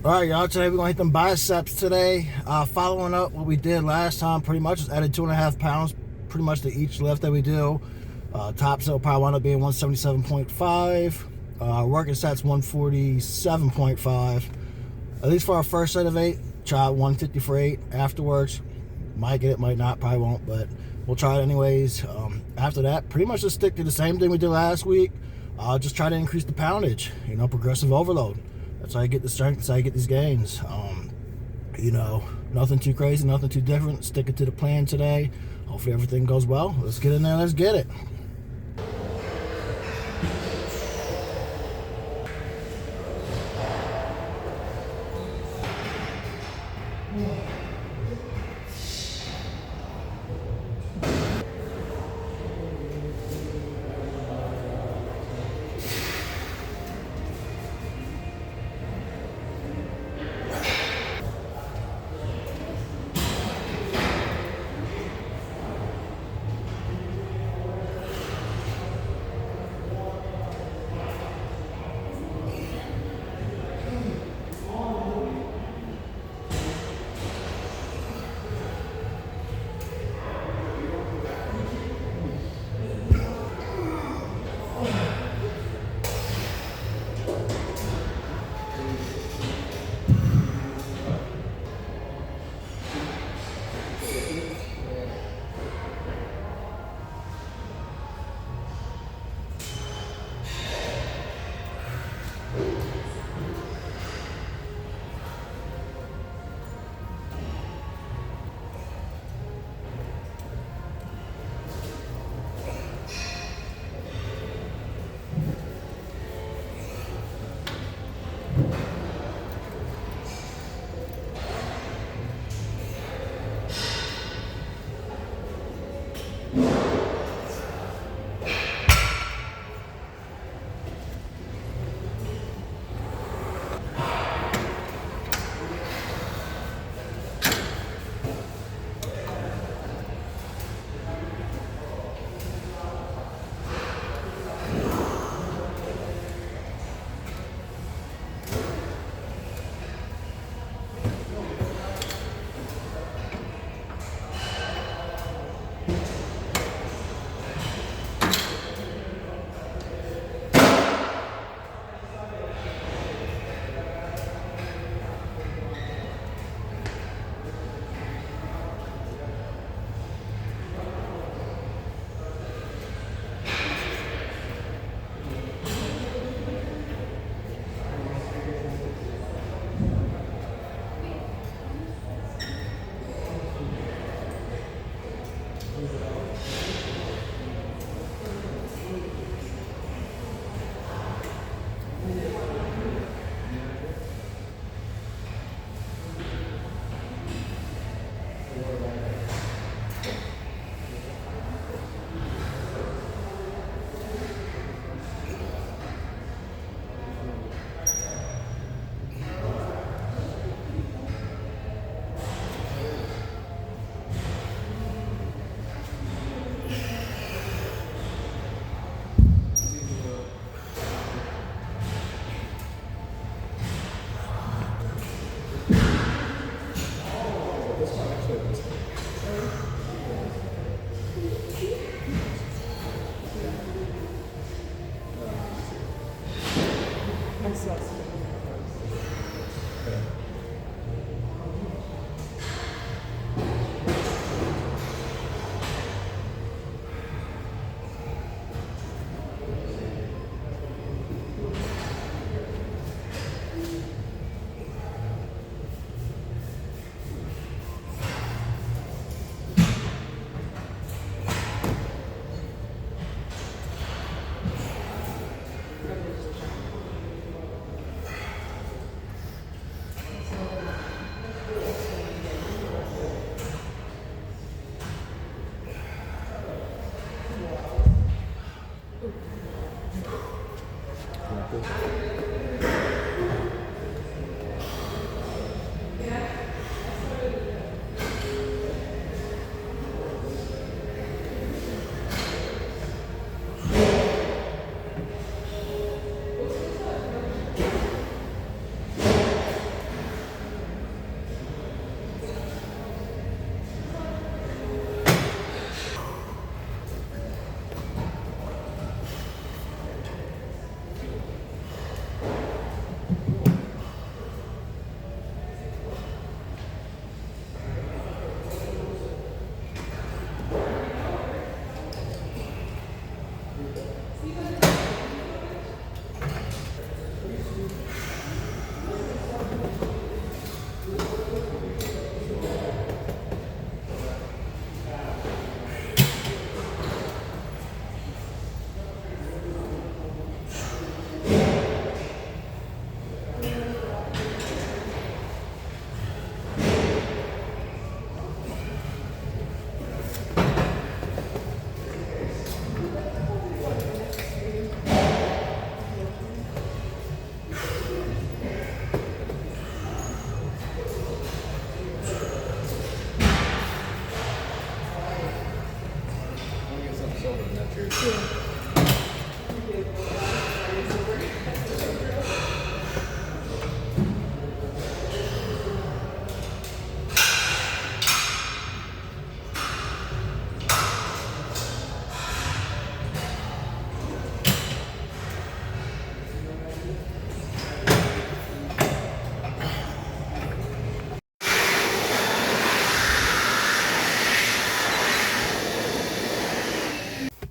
Alright, y'all, today we're going to hit them biceps today. Following up what we did last time, pretty much just added 2.5 pounds pretty much to each lift that we do. Top set will probably wind up being 177.5. Working sets 147.5. At least for our first set of 8, try 150 for 8 afterwards. Might get it, might not, probably won't, but we'll try it anyways. After that, pretty much just stick to the same thing we did last week. Just try to increase the poundage, progressive overload. That's how you get the strength, that's how you get these gains. Nothing too crazy, nothing too different. Sticking to the plan today. Hopefully everything goes well. Let's get in there, let's get it.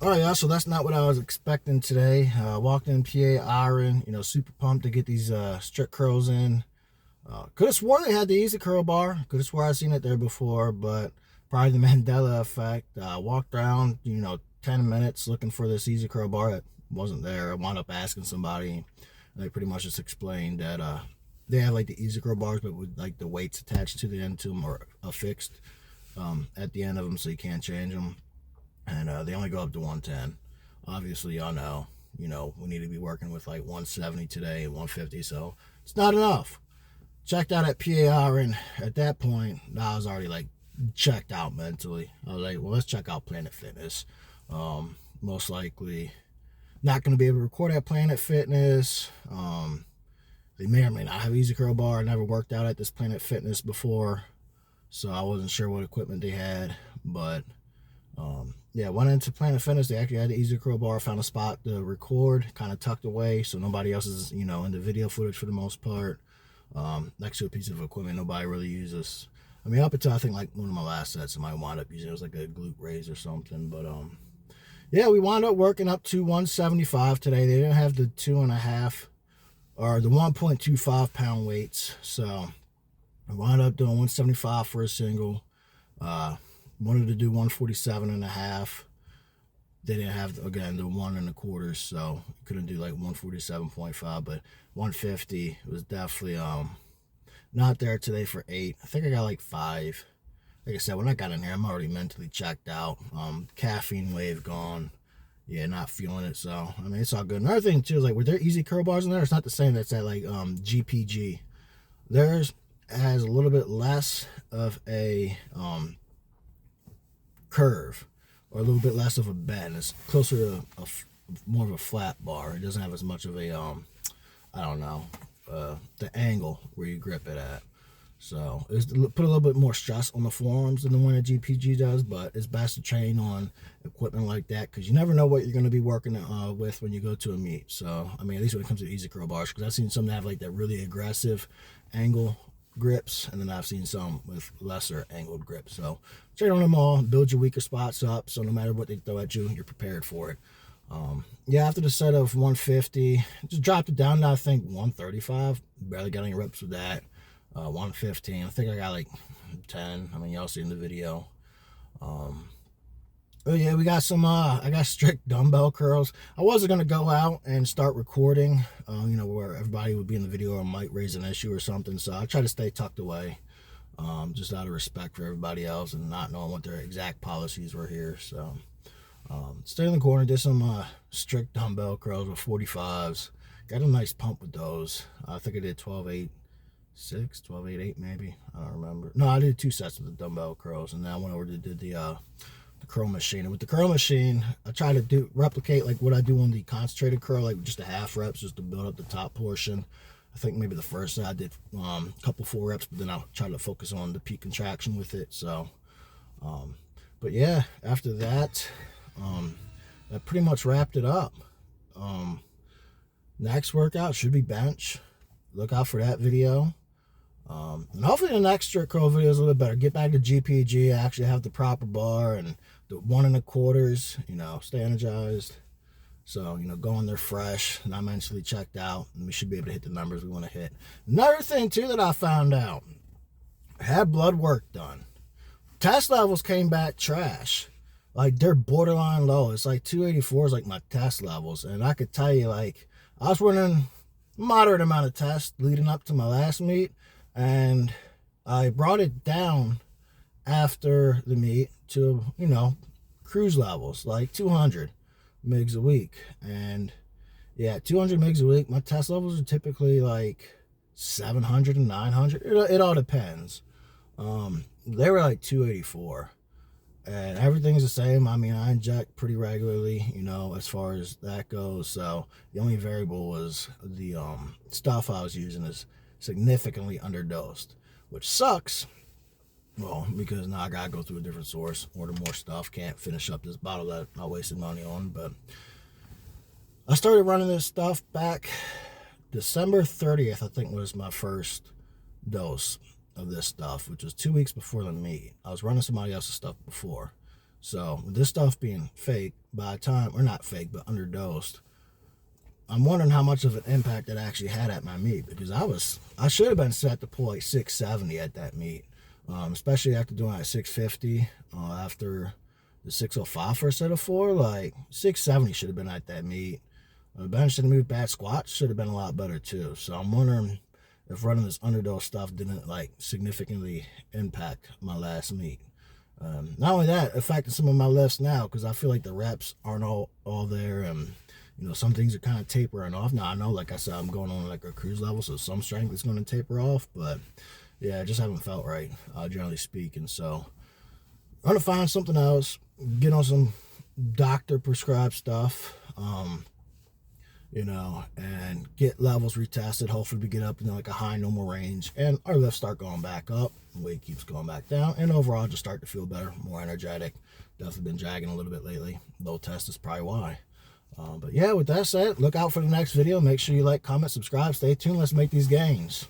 All right, y'all, so that's not what I was expecting today. Walked in PA Iron, super pumped to get these strict curls in. Could have swore they had the Easy Curl bar. Could have swore I'd seen it there before, but probably the Mandela effect. Walked around, 10 minutes looking for this Easy Curl bar. It wasn't there. I wound up asking somebody, and they pretty much just explained that they have like the Easy Curl bars, but with like the weights attached to the end to them or affixed at the end of them, so you can't change them. And they only go up to 110. Obviously, y'all know, we need to be working with like 170 today and 150, so it's not enough. Checked out at PAR, and at that point, I was already like checked out mentally. I was like, well, let's check out Planet Fitness. Most likely not going to be able to record at Planet Fitness. They may or may not have Easy Curl bar. I never worked out at this Planet Fitness before, so I wasn't sure what equipment they had, but yeah, went into Planet Fitness. They actually had the Easy Curl bar. Found a spot to record, kind of tucked away, so nobody else is, in the video footage for the most part. Next to a piece of equipment nobody really uses. I mean, up until I think like one of my last sets, I might wind up using it was like a glute raise or something. But yeah, we wound up working up to 175 today. They didn't have the 2.5 or the 1.25 pound weights, so I wound up doing 175 for a single. Wanted to do 147.5. They didn't have, again, the 1.25, so couldn't do like 147.5, but 150 was definitely not there today for 8. I think I got like 5. Like I said, when I got in here, I'm already mentally checked out. Caffeine wave gone. Yeah, not feeling it, so I mean, it's all good. Another thing too is like, were there Easy Curl bars in there? It's not the same that's at like GPG. Theirs has a little bit less of a curve, or a little bit less of a bend. It's closer to more of a flat bar. It doesn't have as much of a I don't know, the angle where you grip it at. So it's put a little bit more stress on the forearms than the one that GPG does, but it's best to train on equipment like that because you never know what you're going to be working with when you go to a meet. So I mean, at least when it comes to Easy Curl bars, because I've seen some that have like that really aggressive angle grips, and then I've seen some with lesser angled grips. So train on them all, build your weaker spots up, so no matter what they throw at you, you're prepared for it. Yeah, after the set of 150, just dropped it down to I think 135. Barely got any reps with that. 115. I think I got like 10. I mean, y'all see in the video. Oh yeah, we got some I got strict dumbbell curls. I wasn't gonna go out and start recording where everybody would be in the video or might raise an issue or something, so I try to stay tucked away, just out of respect for everybody else and not knowing what their exact policies were here. So stayed in the corner, did some strict dumbbell curls with 45s. Got a nice pump with those. I think I did 12-8-6, 12-8-8 maybe, I don't remember. No, I did 2 sets of the dumbbell curls, and then I went over to did the curl machine. And with the curl machine, I try to replicate like what I do on the concentrated curl, like just a half reps just to build up the top portion. I think maybe the first set I did a couple 4 reps, but then I'll try to focus on the peak contraction with it. So but yeah, after that, that pretty much wrapped it up. Next workout should be bench. Look out for that video. And hopefully the next strict curl video is a little bit better. Get back to GPG, actually have the proper bar and the 1.25, stay energized. So, go in there fresh, not mentally checked out, and we should be able to hit the numbers we want to hit. Another thing too that I found out, I had blood work done. Test levels came back trash. Like, they're borderline low. It's like 284 is like my test levels. And I could tell you, like, I was running a moderate amount of tests leading up to my last meet, and I brought it down after the meet to, cruise levels, like 200 mgs a week. And yeah, 200 mgs a week. My test levels are typically like 700 and 900. It all depends. They were like 284. And everything's the same. I mean, I inject pretty regularly, as far as that goes. So the only variable was the stuff I was using is significantly underdosed, which sucks. Well, because now I gotta go through a different source, order more stuff, can't finish up this bottle that I wasted money on. But I started running this stuff back December 30th, I think was my first dose of this stuff, which was 2 weeks before the meet. I was running somebody else's stuff before. So with this stuff being fake by the time, or not fake, but underdosed, I'm wondering how much of an impact it actually had at my meat, because I should have been set to pull like 670 at that meat, especially after doing like 650 after the 605 for a set of 4. Like 670 should have been at that meat. Bench should have moved, bad squats should have been a lot better too. So I'm wondering if running this underdose stuff didn't like significantly impact my last meet. Not only that, affecting some of my lifts now, because I feel like the reps aren't all there, and some things are kind of tapering off. Now I know, like I said, I'm going on like a cruise level, so some strength is going to taper off, but yeah, I just haven't felt right, generally speaking. So I'm gonna find something else, get on some doctor prescribed stuff, and get levels retested. Hopefully we get up in like a high normal range, and our lifts start going back up, weight keeps going back down, and overall just start to feel better, more energetic. Definitely been jagging a little bit lately. Low test is probably why. But yeah, with that said, look out for the next video. Make sure you like, comment, subscribe, stay tuned. Let's make these gains.